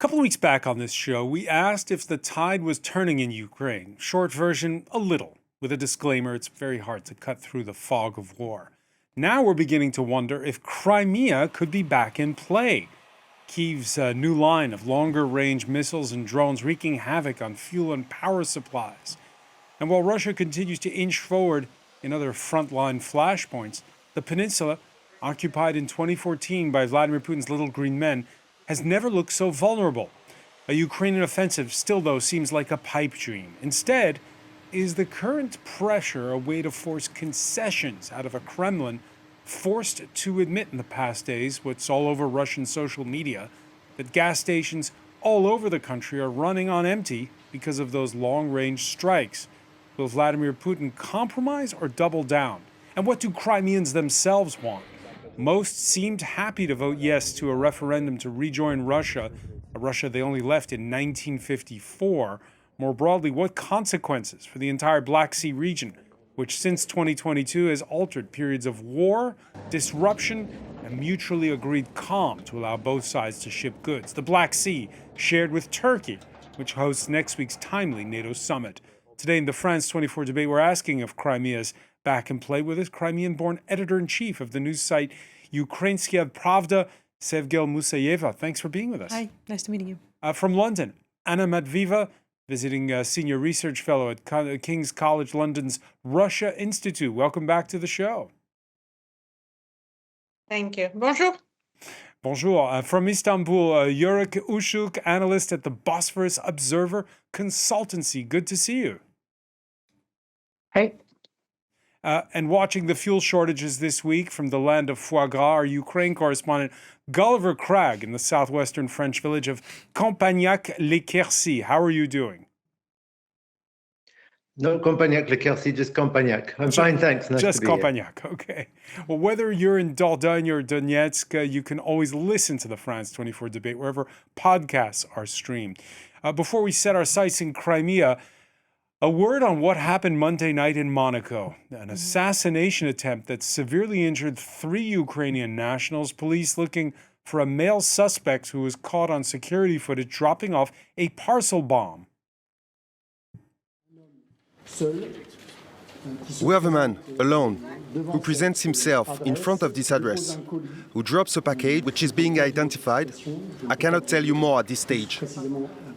couple of weeks back on this show, we asked if the tide was turning in Ukraine. Short version, a little. With a disclaimer, it's very hard to cut through the fog of war. Now we're beginning to wonder if Crimea could be back in play. Kyiv's new line of longer-range missiles and drones wreaking havoc on fuel and power supplies. And while Russia continues to inch forward in other frontline flashpoints, the peninsula, occupied in 2014 by Vladimir Putin's little green men, has never looked so vulnerable. A Ukrainian offensive still, though, seems like a pipe dream. Instead, is the current pressure a way to force concessions out of a Kremlin forced to admit in the past days, what's all over Russian social media, that gas stations all over the country are running on empty because of those long-range strikes? Will Vladimir Putin compromise or double down? And what do Crimeans themselves want? Most seemed happy to vote yes to a referendum to rejoin Russia, a Russia they only left in 1954. More broadly, what consequences for the entire Black Sea region, which since 2022 has altered periods of war, disruption, and mutually agreed calm to allow both sides to ship goods? The Black Sea, shared with Turkey, which hosts next week's timely NATO summit. Today in the France 24 debate, we're asking if Crimea's back in play. With us, Crimean-born editor-in-chief of the news site Ukrainskaya Pravda, Sevgel Musayeva. Thanks for being with us. Hi, nice to meet you. From London, Anna Matviva, visiting senior research fellow at King's College London's Russia Institute. Welcome back to the show. Thank you. Bonjour. Bonjour. From Istanbul, Yurick Ushuk, analyst at the Bosphorus Observer Consultancy. Good to see you. Hey. And watching the fuel shortages this week from the land of foie gras, our Ukraine correspondent Gulliver Cragg in the southwestern French village of Campagnac-les-Quercy. How are you doing? No Campagnac-les-Quercy, just Campagnac. I'm fine, thanks. Nice just to be Campagnac, here. Okay. Well, whether you're in Dordogne or Donetsk, you can always listen to the France 24 debate wherever podcasts are streamed. Before we set our sights in Crimea, a word on what happened Monday night in Monaco, an assassination attempt that severely injured 3 Ukrainian nationals, police looking for a male suspect who was caught on security footage dropping off a parcel bomb. We have a man, alone, who presents himself in front of this address, who drops a package which is being identified. I cannot tell you more at this stage.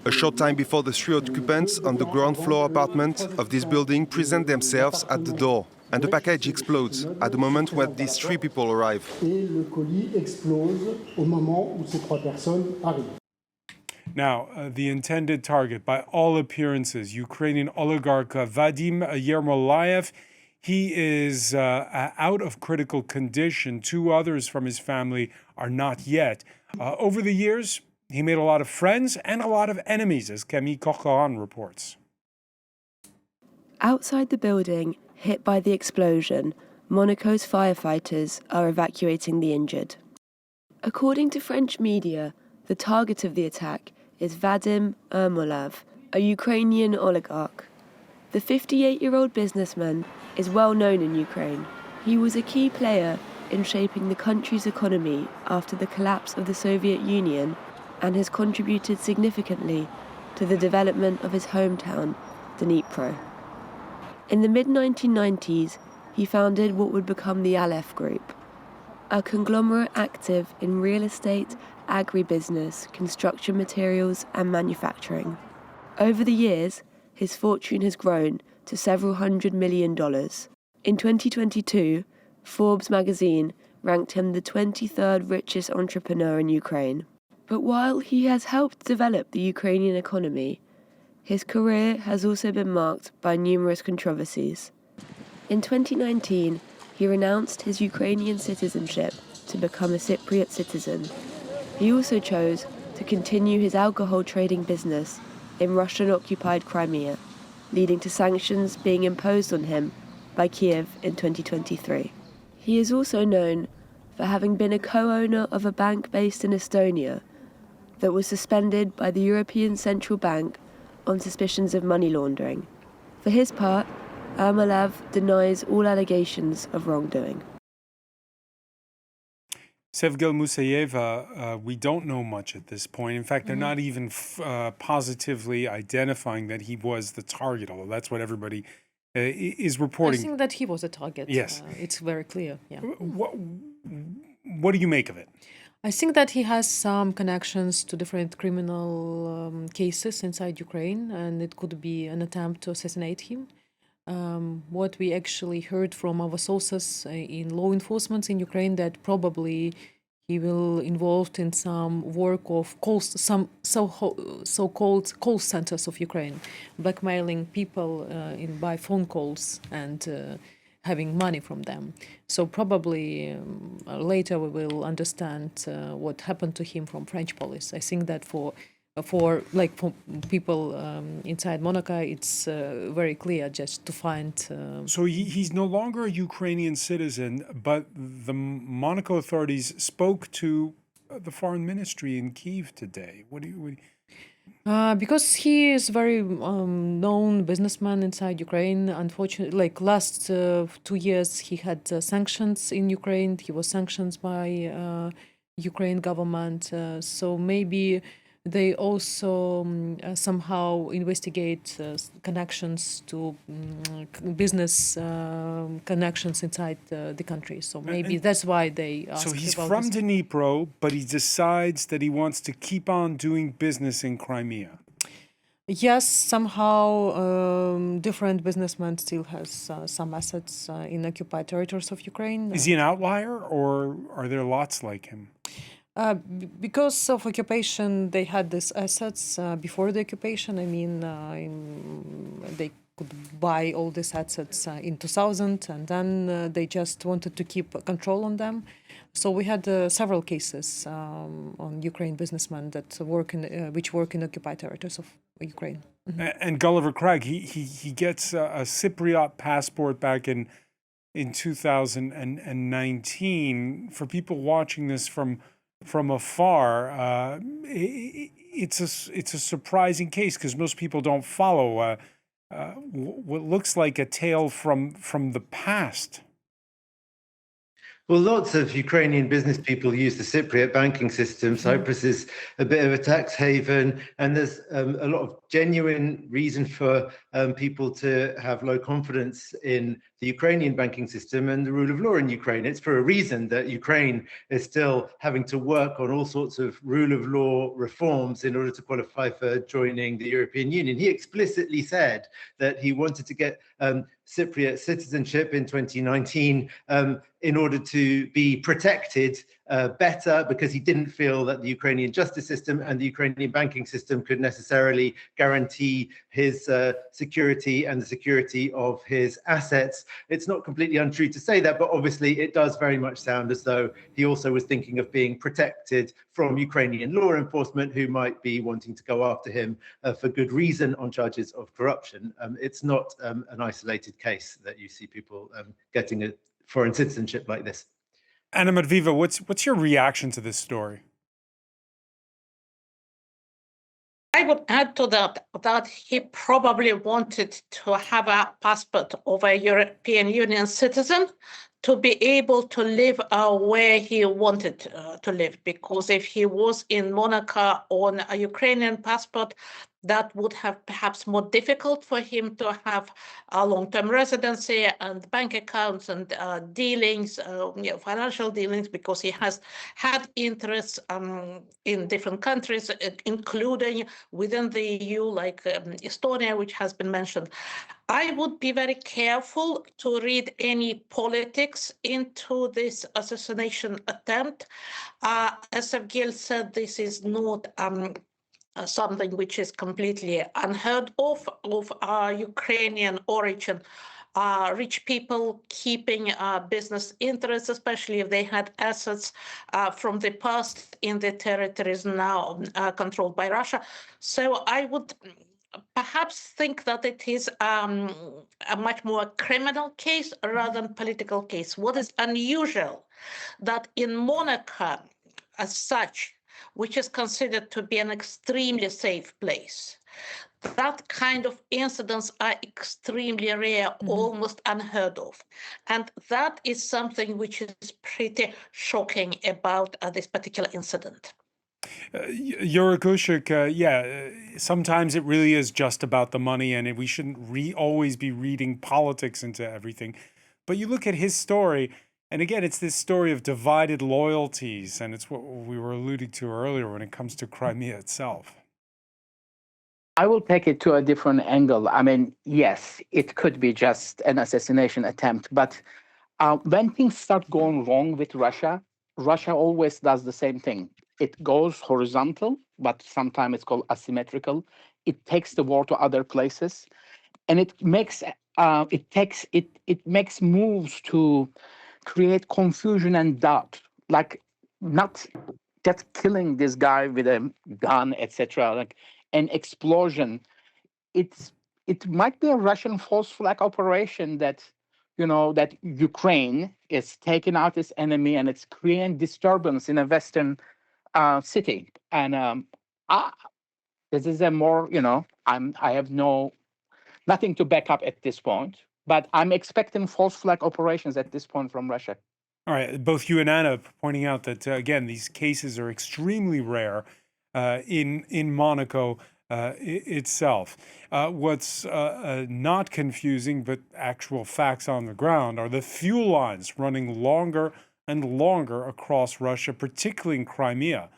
A short time before, the 3 occupants on the ground floor apartment of this building present themselves at the door, and the package explodes at the moment when these 3 people arrive. Now, the intended target, by all appearances, Ukrainian oligarch Vadim Yermolayev, he is out of critical condition. 2 others from his family are not yet. Over the years, he made a lot of friends and a lot of enemies, as Camille Corcoran reports. Outside the building, hit by the explosion, Monaco's firefighters are evacuating the injured. According to French media, the target of the attack is Vadim Yermolayev, a Ukrainian oligarch. The 58-year-old businessman is well known in Ukraine. He was a key player in shaping the country's economy after the collapse of the Soviet Union and has contributed significantly to the development of his hometown, Dnipro. In the mid-1990s, he founded what would become the Aleph Group, a conglomerate active in real estate, agribusiness, construction materials, and manufacturing. Over the years, his fortune has grown to several $100 million. In 2022, Forbes magazine ranked him the 23rd richest entrepreneur in Ukraine. But while he has helped develop the Ukrainian economy, his career has also been marked by numerous controversies. In 2019, he renounced his Ukrainian citizenship to become a Cypriot citizen. He also chose to continue his alcohol trading business in Russian-occupied Crimea, leading to sanctions being imposed on him by Kyiv in 2023. He is also known for having been a co-owner of a bank based in Estonia that was suspended by the European Central Bank on suspicions of money laundering. For his part, Yermolayev denies all allegations of wrongdoing. Sevgil Musayeva, we don't know much at this point. In fact, they're not even positively identifying that he was the target, although that's what everybody is I reporting. think that he was a target. Yes. It's very clear. Yeah. What do you make of it? I think that he has some connections to different criminal cases inside Ukraine, and it could be an attempt to assassinate him. What we actually heard from our sources in law enforcement in Ukraine, that probably he will involved in some work of some so-called call centers of Ukraine, blackmailing people by phone calls and having money from them. So probably later we will understand what happened to him from French police. I think that for people inside Monaco, it's very clear just to find. So he's no longer a Ukrainian citizen, but the Monaco authorities spoke to the foreign ministry in Kyiv today. What do you? Because he is very known businessman inside Ukraine. Unfortunately, like last 2 years, he had sanctions in Ukraine. He was sanctioned by Ukraine government. So maybe they also somehow investigate connections to business connections inside the country. So maybe that's why they asked. So he's about from this. Dnipro, but he decides that he wants to keep on doing business in Crimea. Yes, somehow different businessmen still has some assets in occupied territories of Ukraine. Is he an outlier, or are there lots like him? Because of occupation, they had these assets before the occupation. I mean, they could buy all these assets in 2000, and then they just wanted to keep control on them. So we had several cases on Ukraine businessmen that which work in occupied territories of Ukraine. And Gulliver Cragg, he gets a Cypriot passport back in 2019. For people watching this from afar, it's a surprising case because most people don't follow what looks like a tale from the past. Well, lots of Ukrainian business people use the Cypriot banking system. Cyprus is a bit of a tax haven, and there's a lot of genuine reason for people to have low confidence in the Ukrainian banking system and the rule of law in Ukraine. It's for a reason that Ukraine is still having to work on all sorts of rule of law reforms in order to qualify for joining the European Union. He explicitly said that he wanted to get Cypriot citizenship in 2019 in order to be protected better, because he didn't feel that the Ukrainian justice system and the Ukrainian banking system could necessarily guarantee his security and the security of his assets. It's not completely untrue to say that, but obviously it does very much sound as though he also was thinking of being protected from Ukrainian law enforcement, who might be wanting to go after him for good reason on charges of corruption. It's not an isolated case that you see people getting a foreign citizenship like this. Anna Matviva, what's your reaction to this story? I would add to that he probably wanted to have a passport of a European Union citizen to be able to live where he wanted to live, because if he was in Monaco on a Ukrainian passport, that would have perhaps more difficult for him to have a long-term residency and bank accounts and dealings, financial dealings, because he has had interests in different countries, including within the EU, like Estonia, which has been mentioned. I would be very careful to read any politics into this assassination attempt. As Evgel said, this is not something which is completely unheard of Ukrainian origin. Rich people keeping business interests, especially if they had assets from the past in the territories now controlled by Russia. So I would perhaps think that it is a much more criminal case rather than political case. What is unusual that in Monaco, as such, which is considered to be an extremely safe place, that kind of incidents are extremely rare, almost unheard of. And that is something which is pretty shocking about this particular incident. Yuri Kushik, sometimes it really is just about the money, and we shouldn't always be reading politics into everything. But you look at his story, and again, it's this story of divided loyalties, and it's what we were alluding to earlier when it comes to Crimea itself. I will take it to a different angle. I mean, yes, it could be just an assassination attempt, but when things start going wrong with Russia, Russia always does the same thing. It goes horizontal, but sometimes it's called asymmetrical. It takes the war to other places, and it makes moves to create confusion and doubt, like not just killing this guy with a gun, etc. Like an explosion. It might be a Russian false flag operation that that Ukraine is taking out its enemy and it's creating disturbance in a Western city. And this is a more, I have nothing to back up at this point, but I'm expecting false flag operations at this point from Russia. All right, both you and Anna pointing out that, again, these cases are extremely rare in Monaco itself. What's not confusing, but actual facts on the ground, are the fuel lines running longer and longer across Russia, particularly in Crimea,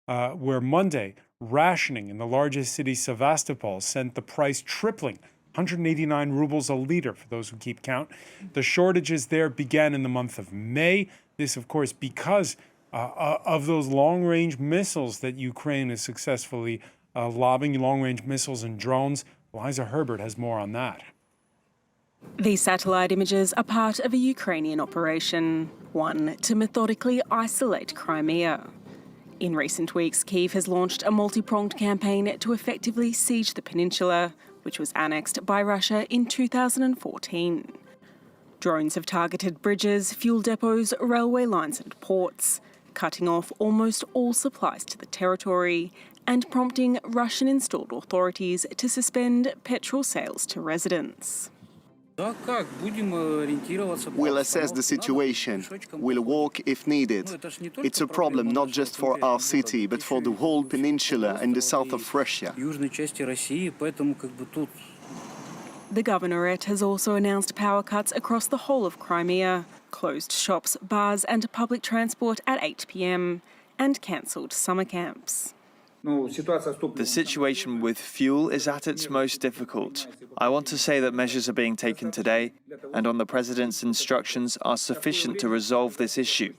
where Monday, rationing in the largest city, Sevastopol, sent the price tripling, 189 rubles a liter for those who keep count. The shortages there began in the month of May. This, of course, because of those long-range missiles that Ukraine is successfully lobbing, long-range missiles and drones. Liza Herbert has more on that. These satellite images are part of a Ukrainian operation, one to methodically isolate Crimea. In recent weeks, Kyiv has launched a multi-pronged campaign to effectively siege the peninsula, which was annexed by Russia in 2014. Drones have targeted bridges, fuel depots, railway lines and ports, cutting off almost all supplies to the territory and prompting Russian-installed authorities to suspend petrol sales to residents. We'll assess the situation. We'll walk if needed. It's a problem not just for our city, but for the whole peninsula and the south of Russia. The governorate has also announced power cuts across the whole of Crimea, closed shops, bars and public transport at 8 p.m, and cancelled summer camps. The situation with fuel is at its most difficult. I want to say that measures are being taken today, and on the President's instructions are sufficient to resolve this issue.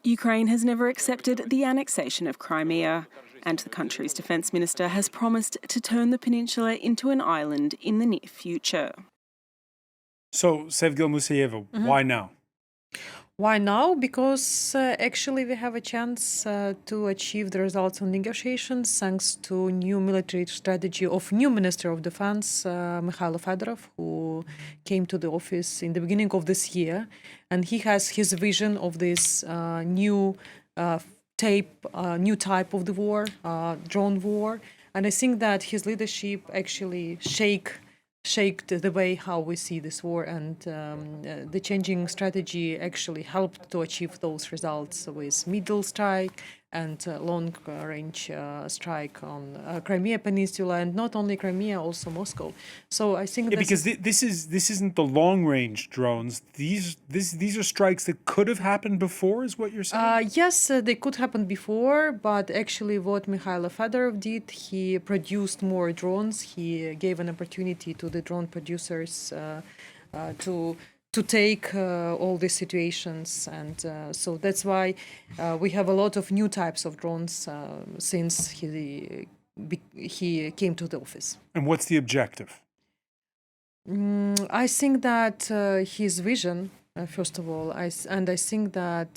Ukraine has never accepted the annexation of Crimea, and the country's defence minister has promised to turn the peninsula into an island in the near future. So, Sevgil Museyeva, why now? Why now? Because actually we have a chance to achieve the results on negotiations thanks to new military strategy of new Minister of Defense, Mikhailo Fedorov, who came to the office in the beginning of this year. And he has his vision of this new type of the war, drone war. And I think that his leadership actually shaped the way how we see this war, and the changing strategy actually helped to achieve those results with middle strike and long-range strike on Crimea Peninsula, and not only Crimea, also Moscow. So I think because this isn't the long-range drones. These are strikes that could have happened before, is what you're saying? Yes, they could happen before, but actually what Mikhailo Fedorov did, he produced more drones. He gave an opportunity to the drone producers to take all these situations, and so that's why we have a lot of new types of drones since he came to the office. And what's the objective? I think that his vision, first of all, I think that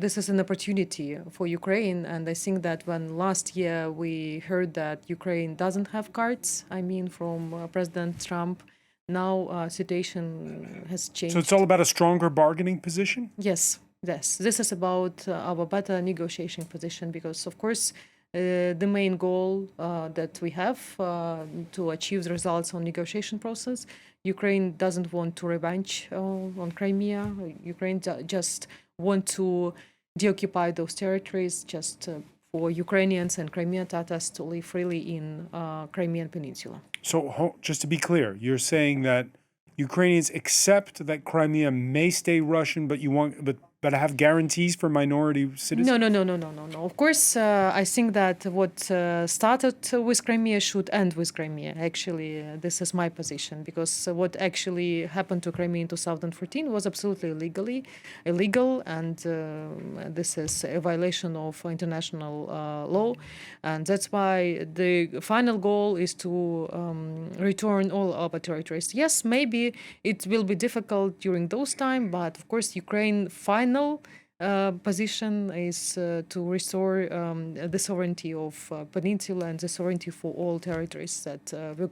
this is an opportunity for Ukraine, and I think that when last year we heard that Ukraine doesn't have cards, from President Trump, now situation has changed. So it's all about a stronger bargaining position? Yes. This is about our better negotiation position, because, of course, the main goal that we have to achieve the results on negotiation process. Ukraine doesn't want to revenge on Crimea. Ukraine just want to deoccupy those territories just for Ukrainians and Crimean Tatars to live freely in Crimean Peninsula. So just to be clear, you're saying that Ukrainians accept that Crimea may stay Russian, but have guarantees for minority citizens? No. Of course, I think that what started with Crimea should end with Crimea. Actually, this is my position, because what actually happened to Crimea in 2014 was absolutely illegal, and this is a violation of international law. And that's why the final goal is to return all our territories. Yes, maybe it will be difficult during those times, but of course, Ukraine final position is to restore the sovereignty of peninsula and the sovereignty for all territories that were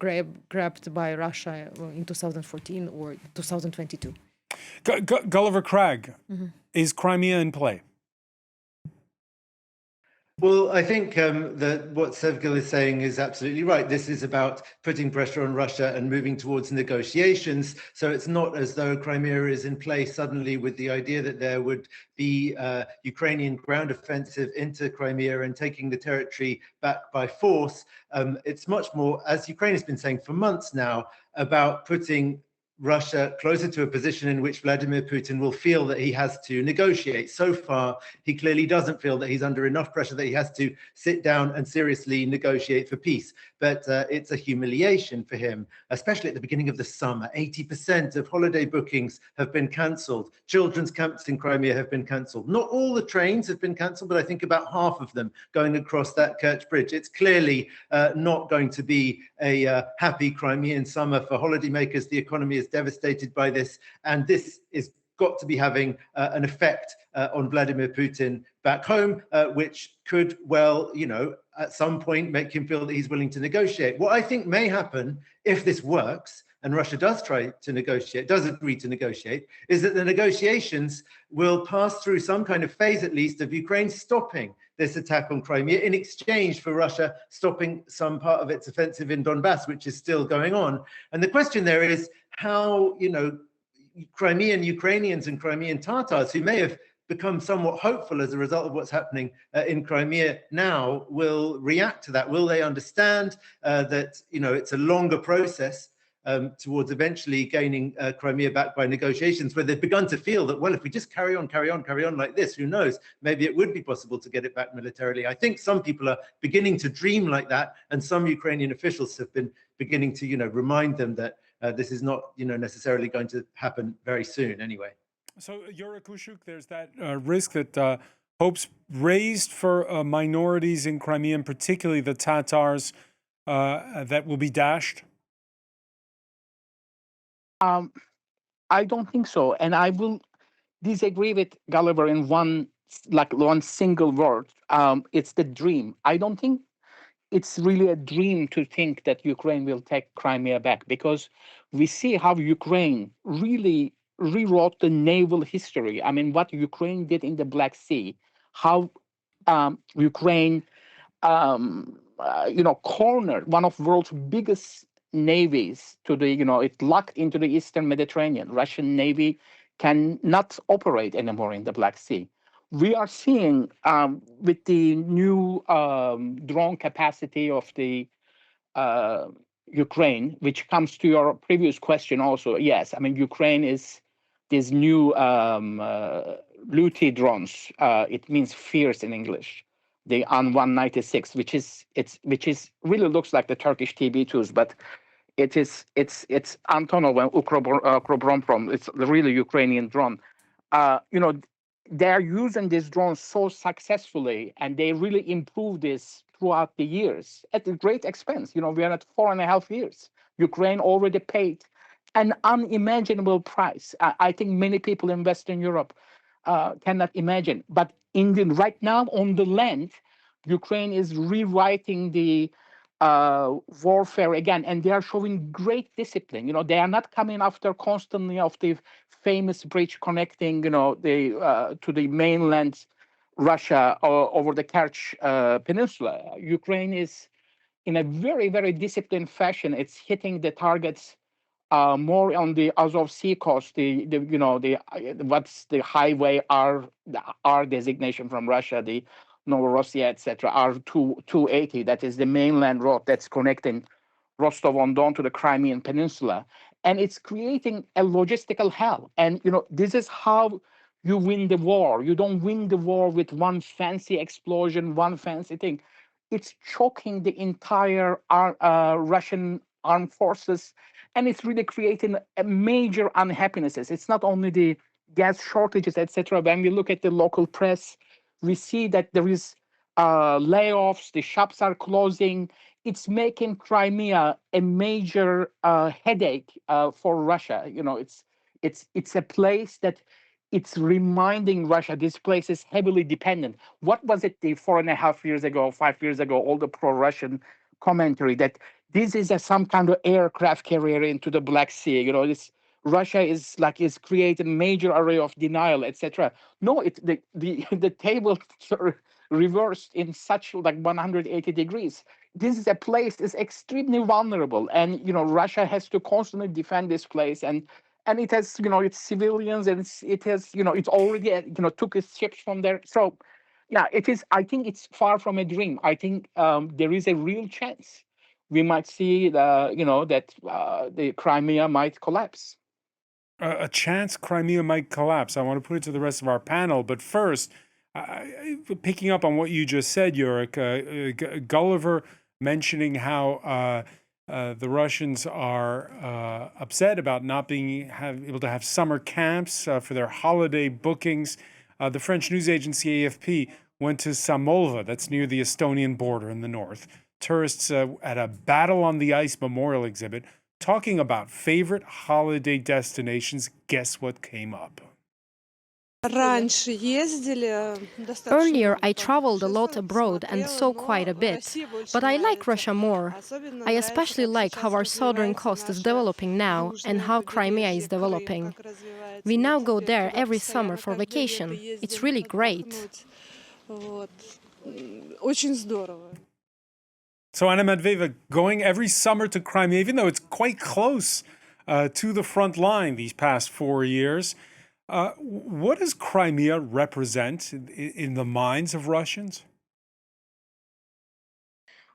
grabbed by Russia in 2014 or 2022. Gulliver Cragg, is Crimea in play? Well, I think that what Sevgil is saying is absolutely right. This is about putting pressure on Russia and moving towards negotiations. So it's not as though Crimea is in place suddenly with the idea that there would be Ukrainian ground offensive into Crimea and taking the territory back by force. It's much more, as Ukraine has been saying for months now, about putting Russia closer to a position in which Vladimir Putin will feel that he has to negotiate. So far, he clearly doesn't feel that he's under enough pressure that he has to sit down and seriously negotiate for peace. But it's a humiliation for him, especially at the beginning of the summer. 80% of holiday bookings have been cancelled. Children's camps in Crimea have been cancelled. Not all the trains have been cancelled, but I think about half of them going across that Kerch Bridge. It's clearly not going to be a happy Crimean summer for holidaymakers. The economy is devastated by this, and this is got to be having an effect on Vladimir Putin back home, which could well, at some point make him feel that he's willing to negotiate. What I think may happen if this works, and Russia does try to negotiate, does agree to negotiate, is that the negotiations will pass through some kind of phase, at least, of Ukraine stopping this attack on Crimea in exchange for Russia stopping some part of its offensive in Donbass, which is still going on. And the question there is how, Crimean Ukrainians and Crimean Tatars, who may have become somewhat hopeful as a result of what's happening in Crimea now, will react to that. Will they understand that, it's a longer process towards eventually gaining Crimea back by negotiations, where they've begun to feel that, well, if we just carry on like this, who knows, maybe it would be possible to get it back militarily. I think some people are beginning to dream like that, and some Ukrainian officials have been beginning to, remind them that this is not, necessarily going to happen very soon anyway. So, Yura Kushuk, there's that risk that hopes raised for minorities in Crimea, and particularly the Tatars, that will be dashed? I don't think so, and I will disagree with Gulliver in one single word. It's the dream. I don't think it's really a dream to think that Ukraine will take Crimea back, because we see how Ukraine really rewrote the naval history. I mean, what Ukraine did in the Black Sea, how Ukraine, cornered one of the world's biggest navies to the, it locked into the Eastern Mediterranean. Russian Navy cannot operate anymore in the Black Sea. We are seeing with the new drone capacity of the Ukraine, which comes to your previous question also. Yes, I mean, Ukraine is these new Luti drones. It means fierce in English. The An-196, which is really looks like the Turkish TB2s, but it's Antonov and Ukrobomprom. It's the really Ukrainian drone. They're using these drones so successfully, and they really improve this throughout the years at a great expense. We are at 4.5 years. Ukraine already paid an unimaginable price. I think many people in Western Europe cannot imagine. But right now on the land, Ukraine is rewriting the warfare again, and they are showing great discipline. They are not coming after constantly of the famous bridge connecting, to the mainland Russia over the Kerch Peninsula. Ukraine is, in a very, very disciplined fashion, it's hitting the targets more on the Azov Sea coast. What's the highway R designation from Russia, the Novorossiya, etc. R280. That is the mainland road that's connecting Rostov-on-Don to the Crimean Peninsula, and it's creating a logistical hell. And this is how you win the war. You don't win the war with one fancy explosion, one fancy thing. It's choking the entire Russian armed forces, and it's really creating a major unhappinesses. It's not only the gas shortages, etc. When we look at the local press, we see that there is layoffs, the shops are closing. It's making Crimea a major headache for Russia. It's a place that it's reminding Russia this place is heavily dependent. What was it 4.5 years ago, 5 years ago, all the pro-Russian commentary that this is some kind of aircraft carrier into the Black Sea. Russia is creating major array of denial, etc. No, the table reversed in such 180 degrees. This is a place that's extremely vulnerable, and Russia has to constantly defend this place, and it has its civilians, and it has it's already took its ships from there. So yeah, it is. I think it's far from a dream. I think there is a real chance we might see the Crimea might collapse. A chance Crimea might collapse. I want to put it to the rest of our panel, but first, picking up on what you just said, Yurik, Gulliver mentioning how the Russians are upset about not being able to have summer camps for their holiday bookings. The French news agency AFP went to Samolva, that's near the Estonian border in the north. Tourists at a Battle on the Ice memorial exhibit talking about favorite holiday destinations. Guess what came up? Earlier, I traveled a lot abroad and saw quite a bit, but I like Russia more. I especially like how our southern coast is developing now and how Crimea is developing. We now go there every summer for vacation. It's really great. So Anna Medvedeva going every summer to Crimea, even though it's quite close to the front line these past 4 years. What does Crimea represent in the minds of Russians?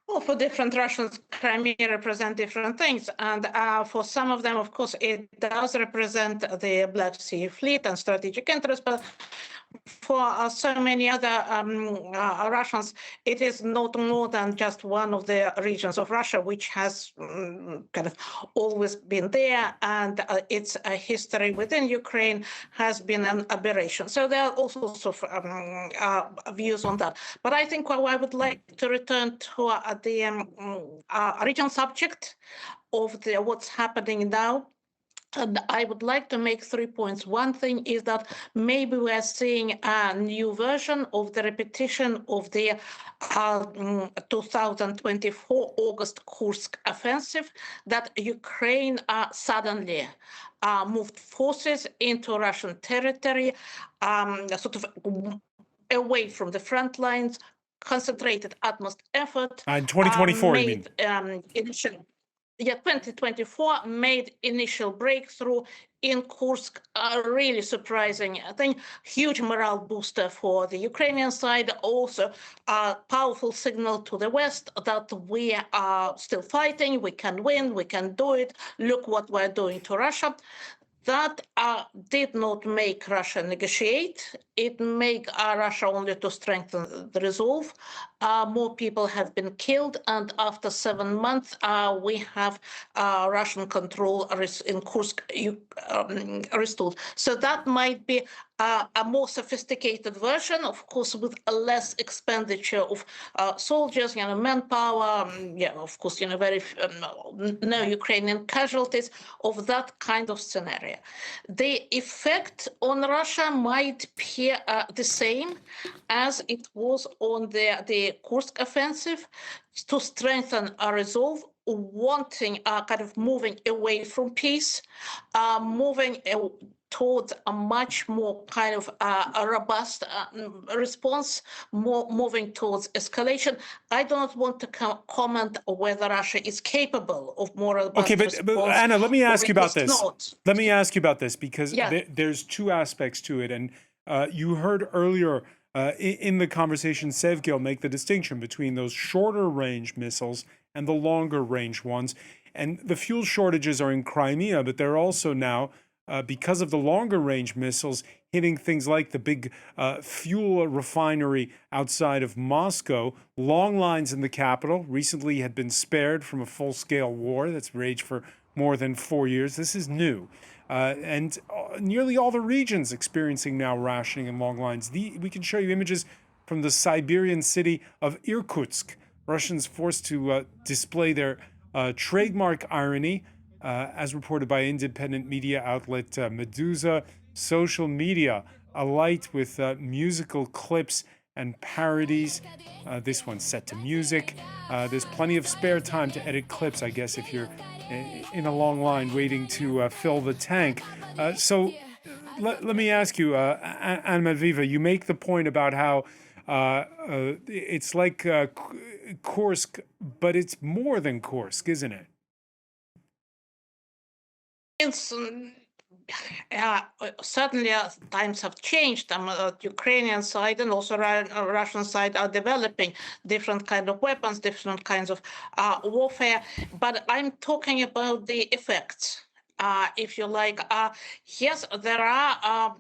Well, for different Russians, Crimea represents different things. And for some of them, of course, it does represent the Black Sea Fleet and strategic interests. But for so many other Russians, it is not more than just one of the regions of Russia, which has kind of always been there, and its history within Ukraine has been an aberration. So there are all sorts of views on that. But I think I would like to return to the original subject of what's happening now. And I would like to make 3 points. One thing is that maybe we are seeing a new version of the repetition of the 2024 August Kursk offensive, that Ukraine suddenly moved forces into Russian territory, sort of away from the front lines, concentrated utmost effort. In 2024, you mean? 2024 made initial breakthrough in Kursk, really surprising. I think huge morale booster for the Ukrainian side, also a powerful signal to the West that we are still fighting, we can win, we can do it, look what we're doing to Russia. That did not make Russia negotiate. It made Russia only to strengthen the resolve. More people have been killed, and after 7 months, we have Russian control in Kursk restored. So that might be a more sophisticated version, of course, with a less expenditure of soldiers, manpower, of course, very no Ukrainian casualties of that kind of scenario. The effect on Russia might be the same as it was on the Kursk offensive, to strengthen our resolve, wanting kind of moving away from peace, moving towards a much more kind of a robust response, more moving towards escalation. I do not want to comment whether Russia is capable of more robust Okay, but response. Anna, let me ask you about this. Not. Let me ask you about this because Yeah. there's two aspects to it. And you heard earlier in the conversation, Sevgil make the distinction between those shorter range missiles and the longer range ones. And the fuel shortages are in Crimea, but they're also now, because of the longer range missiles, hitting things like the big fuel refinery outside of Moscow. Long lines in the capital recently had been spared from a full-scale war that's raged for more than 4 years. This is new. And nearly all the regions experiencing now rationing and long lines. We can show you images from the Siberian city of Irkutsk. Russians forced to display their trademark irony, as reported by independent media outlet Meduza. Social media alight with musical clips and parodies. This one's set to music. There's plenty of spare time to edit clips, I guess, if you're in a long line waiting to fill the tank. So let me ask you, Anna Medvedeva, you make the point about how it's like Kursk, but it's more than Kursk, isn't it? It's certainly times have changed. Ukrainian side and also Russian side are developing different kind of weapons, different kinds of warfare. But I'm talking about the effects. If you like, yes, there are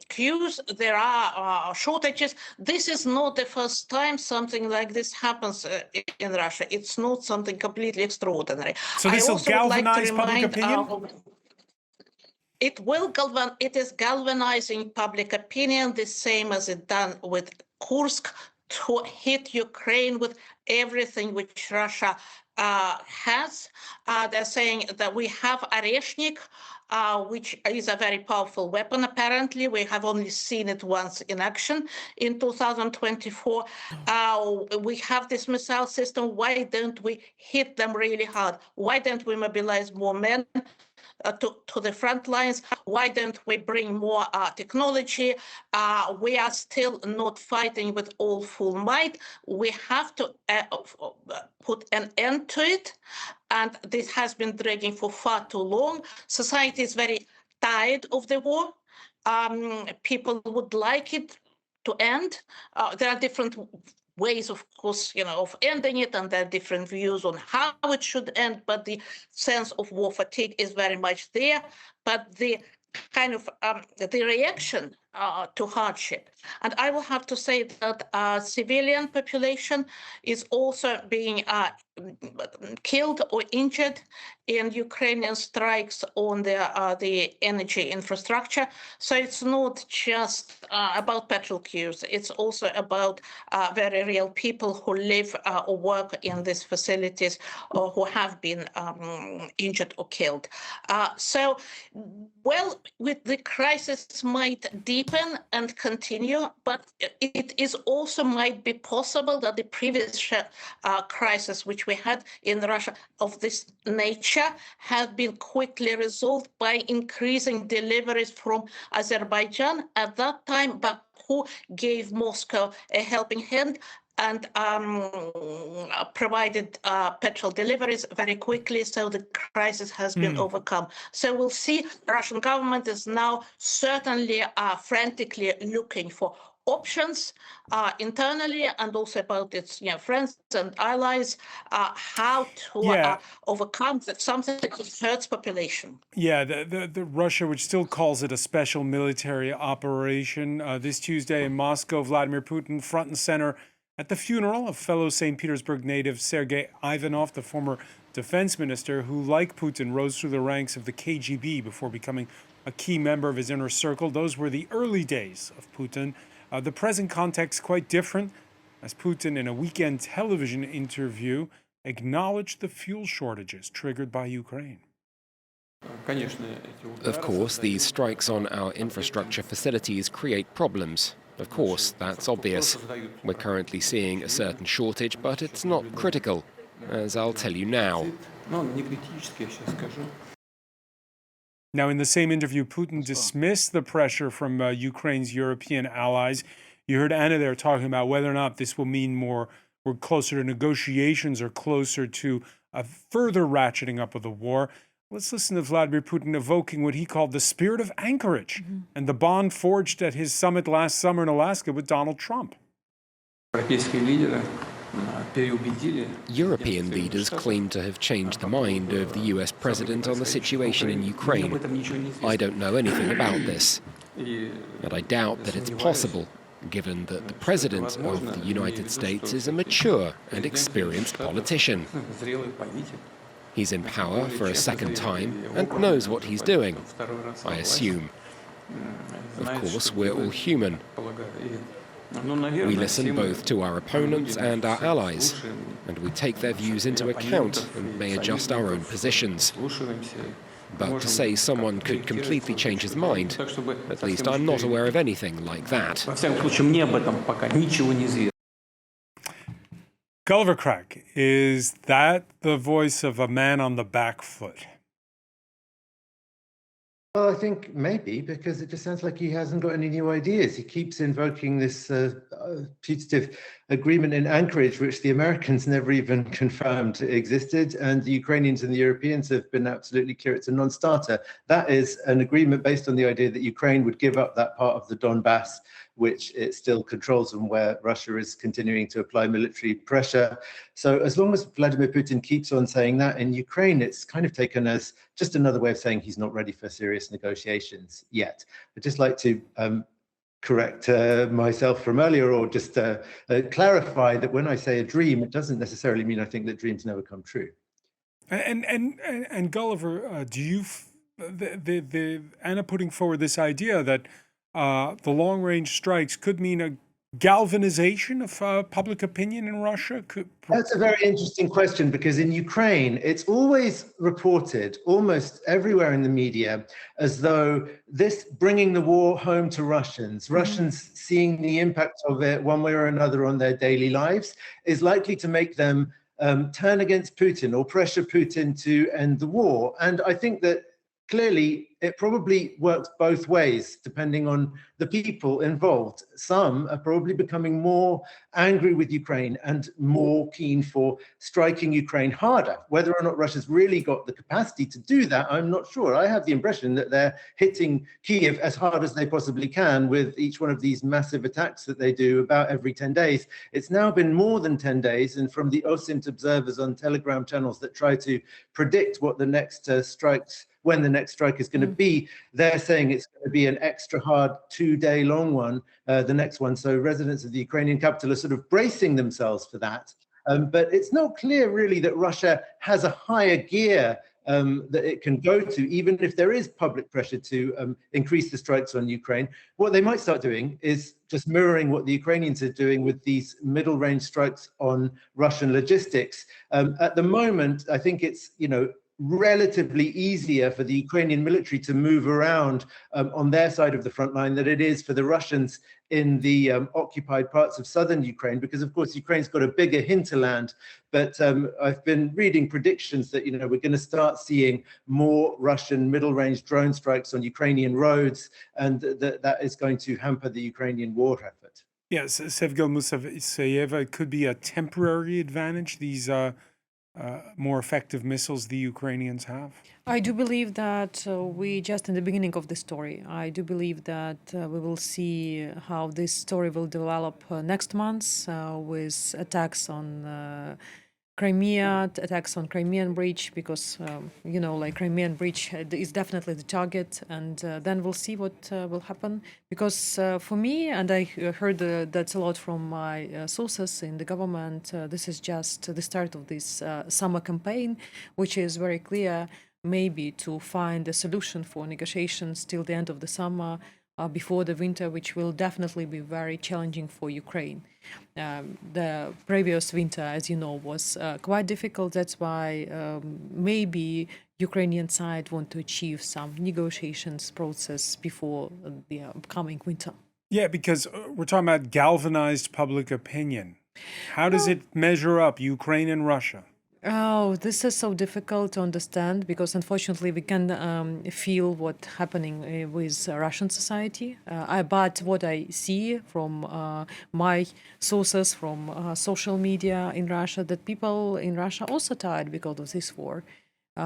queues, there are shortages. This is not the first time something like this happens in Russia. It's not something completely extraordinary. So this will galvanize public opinion? It is galvanizing public opinion, the same as it done with Kursk, to hit Ukraine with everything which Russia has. They're saying that we have Oreshnik, which is a very powerful weapon, apparently. We have only seen it once in action in 2024. We have this missile system. Why don't we hit them really hard? Why don't we mobilize more men to the front lines? Why don't we bring more technology? We are still not fighting with all full might. We have to put an end to it. And this has been dragging for far too long. Society is very tired of the war. People would like it to end. There are different ways, of course, of ending it, and there are different views on how it should end, but the sense of war fatigue is very much there. But the kind of the reaction to hardship. And I will have to say that civilian population is also being killed or injured in Ukrainian strikes on the energy infrastructure. So it's not just about petrol queues. It's also about very real people who live or work in these facilities or who have been injured or killed. So, well, the crisis might deepen and continue, but it is also might be possible that the previous crisis which we had in Russia of this nature have been quickly resolved by increasing deliveries from Azerbaijan. At that time, Baku gave Moscow a helping hand and provided petrol deliveries very quickly, so the crisis has been overcome. So we'll see. The Russian government is now certainly frantically looking for options internally and also about its friends and allies, how to overcome something that hurts population. Yeah, the Russia, which still calls it a special military operation. This Tuesday in Moscow, Vladimir Putin front and center at the funeral of fellow St. Petersburg native Sergei Ivanov, the former defense minister who, like Putin, rose through the ranks of the KGB before becoming a key member of his inner circle. Those were the early days of Putin. The present context quite different, as Putin, in a weekend television interview, acknowledged the fuel shortages triggered by Ukraine. Of course, these strikes on our infrastructure facilities create problems. Of course, that's obvious. We're currently seeing a certain shortage, but it's not critical, as I'll tell you now. Now, in the same interview, Putin dismissed the pressure from Ukraine's European allies. You heard Anna there talking about whether or not this will mean we're closer to negotiations or closer to a further ratcheting up of the war. Let's listen to Vladimir Putin evoking what he called the spirit of anchorage and the bond forged at his summit last summer in Alaska with Donald Trump. European leaders claim to have changed the mind of the US president on the situation in Ukraine. I don't know anything about this, but I doubt that it's possible, given that the President of the United States is a mature and experienced politician. He's in power for a second time and knows what he's doing, I assume. Of course, we're all human. We listen both to our opponents and our allies, and we take their views into account and may adjust our own positions. But to say someone could completely change his mind, at least I'm not aware of anything like that. Gulliver Crack, is that the voice of a man on the back foot? Well, I think maybe, because it just sounds like he hasn't got any new ideas. He keeps invoking this putative agreement in Anchorage, which the Americans never even confirmed existed, and the Ukrainians and the Europeans have been absolutely clear it's a non-starter. That is an agreement based on the idea that Ukraine would give up that part of the Donbass which it still controls and where Russia is continuing to apply military pressure. So as long as Vladimir Putin keeps on saying that in Ukraine, it's kind of taken as just another way of saying he's not ready for serious negotiations yet. I'd just like to correct myself from earlier, or just clarify that when I say a dream, it doesn't necessarily mean I think that dreams never come true. And Gulliver, do you the Anna putting forward this idea that the long-range strikes could mean a galvanization of public opinion in Russia? That's a very interesting question, because in Ukraine, it's always reported almost everywhere in the media as though this bringing the war home to Russians, Russians seeing the impact of it one way or another on their daily lives, is likely to make them turn against Putin or pressure Putin to end the war. And I think that clearly, it probably works both ways, depending on the people involved. Some are probably becoming more angry with Ukraine and more keen for striking Ukraine harder. Whether or not Russia's really got the capacity to do that, I'm not sure. I have the impression that they're hitting Kyiv as hard as they possibly can with each one of these massive attacks that they do about every 10 days. It's now been more than 10 days, and from the OSINT observers on Telegram channels that try to predict what the next when the next strike is going to be, they're saying it's going to be an extra hard 2-day long one, the next one. So residents of the Ukrainian capital are sort of bracing themselves for that. But it's not clear really that Russia has a higher gear that it can go to, even if there is public pressure to increase the strikes on Ukraine. What they might start doing is just mirroring what the Ukrainians are doing with these middle-range strikes on Russian logistics. At the moment, I think it's, relatively easier for the Ukrainian military to move around on their side of the front line than it is for the Russians in the occupied parts of southern Ukraine, because of course Ukraine's got a bigger hinterland. But I've been reading predictions that we're going to start seeing more Russian middle-range drone strikes on Ukrainian roads, and that is going to hamper the Ukrainian war effort. Yes, Sevgil Musavseyeva, it could be a temporary advantage, these more effective missiles the Ukrainians have? I do believe that we just in the beginning of the story. I do believe that we will see how this story will develop next month with attacks on Crimea, attacks on Crimean Bridge, because, Crimean Bridge is definitely the target. And then we'll see what will happen. Because for me, and I heard that's a lot from my sources in the government, this is just the start of this summer campaign, which is very clear, maybe to find a solution for negotiations till the end of the summer, before the winter, which will definitely be very challenging for Ukraine. The previous winter, as you know, was quite difficult. That's why maybe Ukrainian side want to achieve some negotiations process before the upcoming winter. Yeah, because we're talking about galvanized public opinion. How does it measure up, Ukraine and Russia? Oh, this is so difficult to understand because unfortunately we can feel what's happening with Russian society. But what I see from my sources from social media in Russia, that people in Russia also tired because of this war.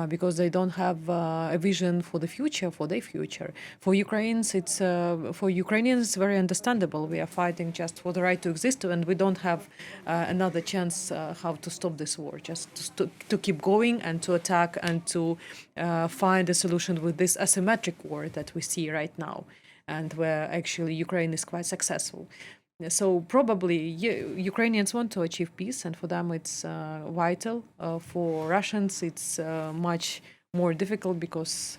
Because they don't have a vision for the future, for their future. For Ukrainians, it's very understandable. We are fighting just for the right to exist, and we don't have another chance how to stop this war. Just to keep going and to attack and to find a solution with this asymmetric war that we see right now, and where actually Ukraine is quite successful. So probably Ukrainians want to achieve peace, and for them it's vital. For Russians, it's much more difficult because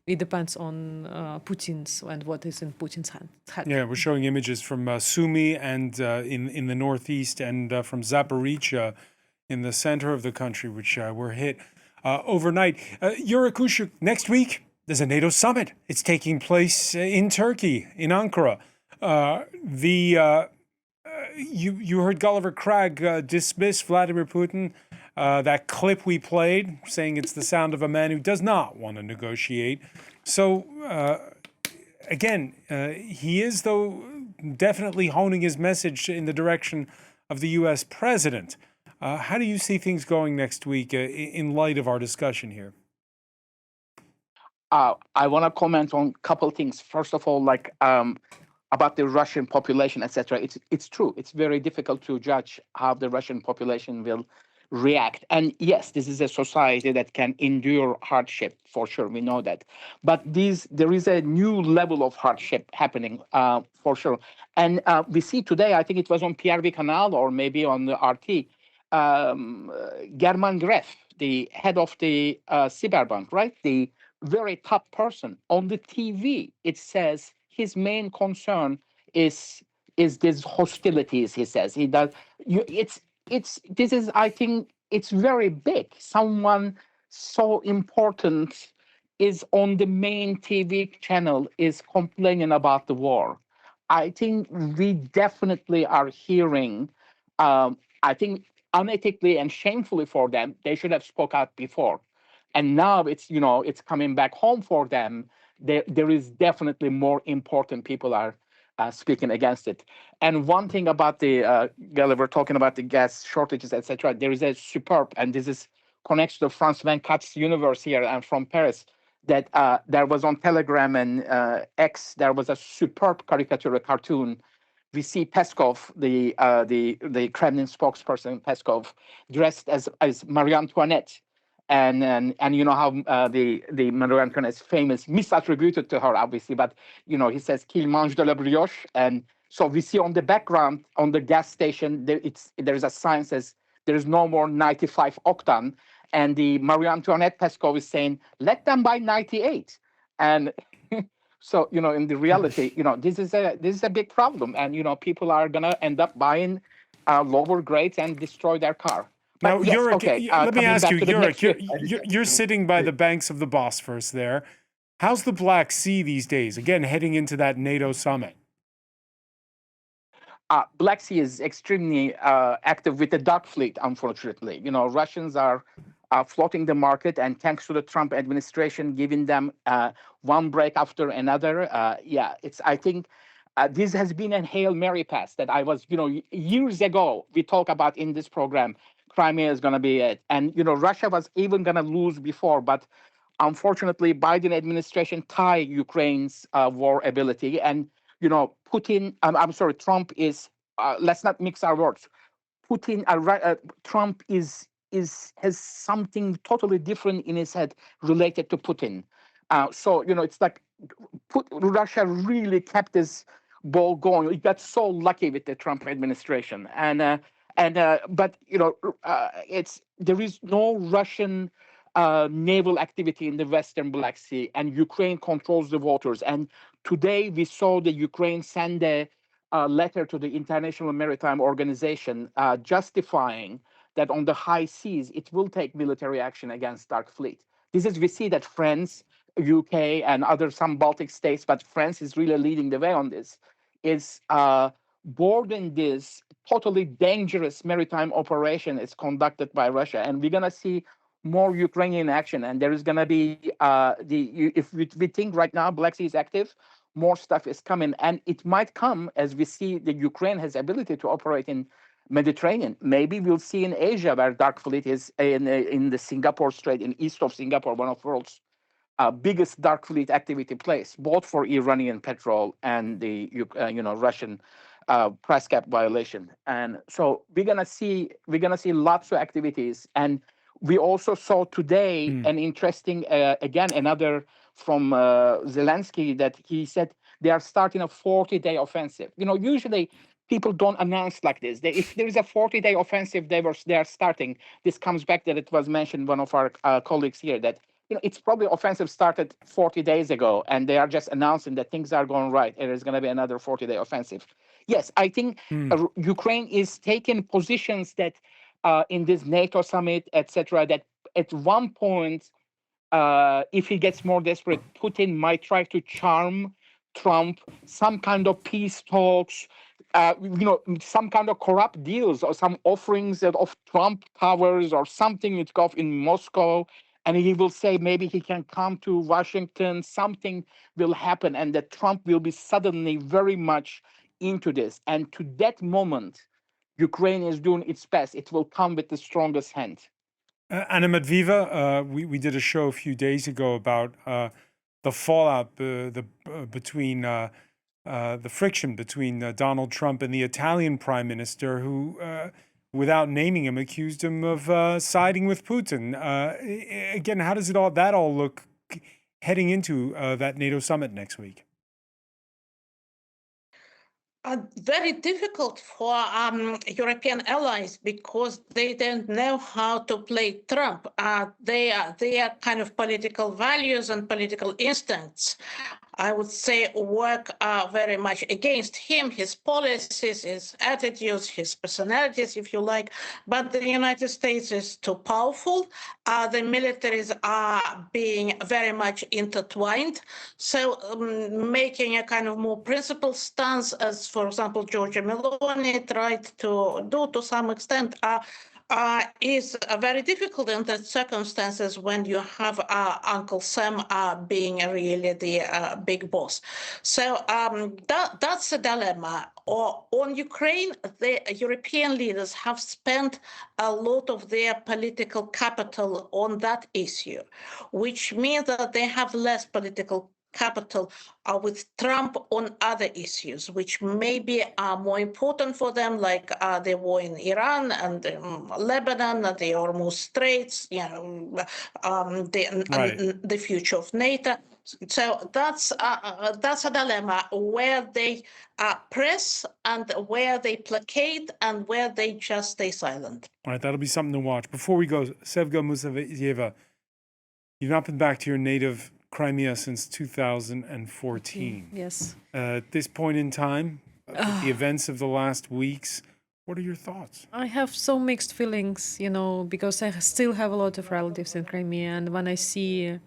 it depends on Putin's and what is in Putin's hand. Yeah, we're showing images from Sumy and in the northeast, and from Zaporizhia in the center of the country, which were hit overnight. Yuri Kushuk, next week there's a NATO summit. It's taking place in Turkey, in Ankara. You heard Gulliver Cragg dismiss Vladimir Putin. That clip we played, saying it's the sound of a man who does not want to negotiate. So again, he is though definitely honing his message in the direction of the U.S. president. How do you see things going next week in light of our discussion here? I want to comment on a couple things. First of all, about the Russian population, etc. It's true. It's very difficult to judge how the Russian population will react. And yes, this is a society that can endure hardship, for sure. We know that. But there is a new level of hardship happening, for sure. And we see today, I think it was on PRV Canal or maybe on the RT, German Gref, the head of the Cyberbank, right? The very top person on the TV, it says his main concern is these hostilities. He says this is, I think it's very big. Someone so important is on the main TV channel is complaining about the war. I think we definitely are hearing. I think unethically and shamefully for them, they should have spoke out before. And now it's coming back home for them. There is definitely more important people are speaking against it. And one thing about the Gulliver talking about the gas shortages, etc. There is a superb, and this is connects to France 24's universe here. I'm from Paris. That there was on Telegram and X. There was a superb caricature, a cartoon. We see Peskov, the Kremlin spokesperson, Peskov, dressed as Marie Antoinette. And you know how the Marie Antoinette is famous, misattributed to her, obviously, but he says qu'il mange de la brioche, and so we see on the background on the gas station there's a sign that says there is no more 95 octane, and the Marie Antoinette Peskov is saying let them buy 98, and so in the reality this is a big problem, and people are gonna end up buying lower grades and destroy their car. Now, yes, Yurick, okay, let me ask you, Yurick, you're sitting by the banks of the Bosphorus there. How's the Black Sea these days? Again, heading into that NATO summit. Black Sea is extremely active with the dark fleet, unfortunately. Russians are flooding the market, and thanks to the Trump administration giving them one break after another. I think this has been a Hail Mary pass that I was, years ago, we talked about in this program. Crimea is going to be it. And, Russia was even going to lose before. But unfortunately, Biden administration tied Ukraine's war ability. And, Putin, Trump is, let's not mix our words. Trump has something totally different in his head related to Putin. It's like Russia really kept this ball going. It got so lucky with the Trump administration. But there is no Russian naval activity in the Western Black Sea, and Ukraine controls the waters. And today we saw the Ukraine send a letter to the International Maritime Organization justifying that on the high seas it will take military action against Dark Fleet. We see that France, UK, and some Baltic states, but France is really leading the way on this, is boarding this totally dangerous maritime operation is conducted by Russia, and we're gonna see more Ukrainian action. And there is gonna be if we think right now Black Sea is active, more stuff is coming, and it might come as we see the Ukraine has ability to operate in Mediterranean. Maybe we'll see in Asia where Dark Fleet is in the Singapore Strait, in east of Singapore, one of the world's biggest dark fleet activity place, both for Iranian petrol and the Russian price cap violation. And so we're gonna see lots of activities. And we also saw today an interesting again another from Zelensky, that he said they are starting a 40-day offensive. Usually people don't announce like this. If there is a 40-day offensive, they are starting. This comes back that it was mentioned one of our colleagues here that it's probably offensive started 40 days ago, and they are just announcing that things are going right, and there's going to be another 40-day offensive. Yes, I think Ukraine is taking positions that in this NATO summit, etc., that at one point, if he gets more desperate, Putin might try to charm Trump, some kind of peace talks, some kind of corrupt deals or some offerings of Trump towers or something in Moscow. And he will say maybe he can come to Washington, something will happen, and that Trump will be suddenly very much into this. And to that moment, Ukraine is doing its best. It will come with the strongest hand. Anna Medviva, we did a show a few days ago about the fallout between the friction between Donald Trump and the Italian prime minister, who, without naming him, accused him of siding with Putin. Again, how does that all look heading into that NATO summit next week? Very difficult for European allies because they don't know how to play Trump. Their kind of political values and political instincts, I would say, work very much against him, his policies, his attitudes, his personalities, if you like. But the United States is too powerful. The militaries are being very much intertwined. So making a kind of more principled stance, as, for example, Giorgia Meloni tried to do to some extent, is very difficult in the circumstances when you have Uncle Sam being really the big boss. So that's a dilemma. On Ukraine, the European leaders have spent a lot of their political capital on that issue, which means that they have less political capital with Trump on other issues, which maybe are more important for them, like the war in Iran and Lebanon, the Hormuz Straits, the future of NATO. So that's a dilemma where they press and where they placate and where they just stay silent. All right, that'll be something to watch. Before we go, Sevga Musaveyeva, you've not been back to your native Crimea since 2014. Yes. At this point in time, the events of the last weeks, what are your thoughts? I have so mixed feelings, because I still have a lot of relatives in Crimea, and when I see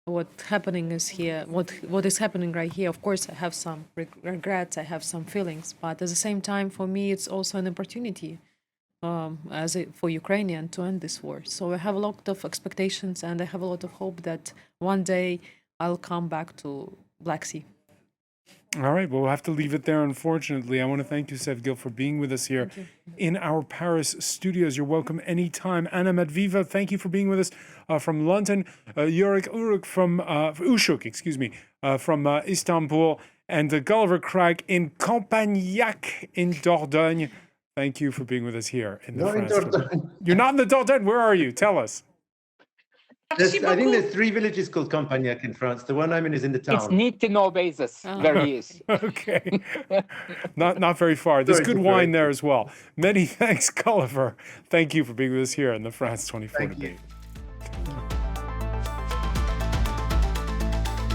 what happening is here, what is happening right here, of course I have some regrets, I have some feelings, but at the same time, for me, it's also an opportunity for Ukrainian to end this war. So I have a lot of expectations, and I have a lot of hope that one day I'll come back to Black Sea. All right, well, we'll have to leave it there, unfortunately. I want to thank you, Sevgil, for being with us here in our Paris studios. You're welcome anytime. Anna Medviva, thank you for being with us from London. Yurik Uruk from Ushuk, from Istanbul, and Gulliver Craig in Campagnac in Dordogne. Thank you for being with us here in the France. You're not in the Dordogne. Where are you? Tell us. I think there's 3 villages called Campagnac in France. The one I'm in is in the town. It's need to know basis where he is. Okay. Not very far. There's good wine there as well. Many thanks, Gulliver. Thank you for being with us here in the France 24 debate.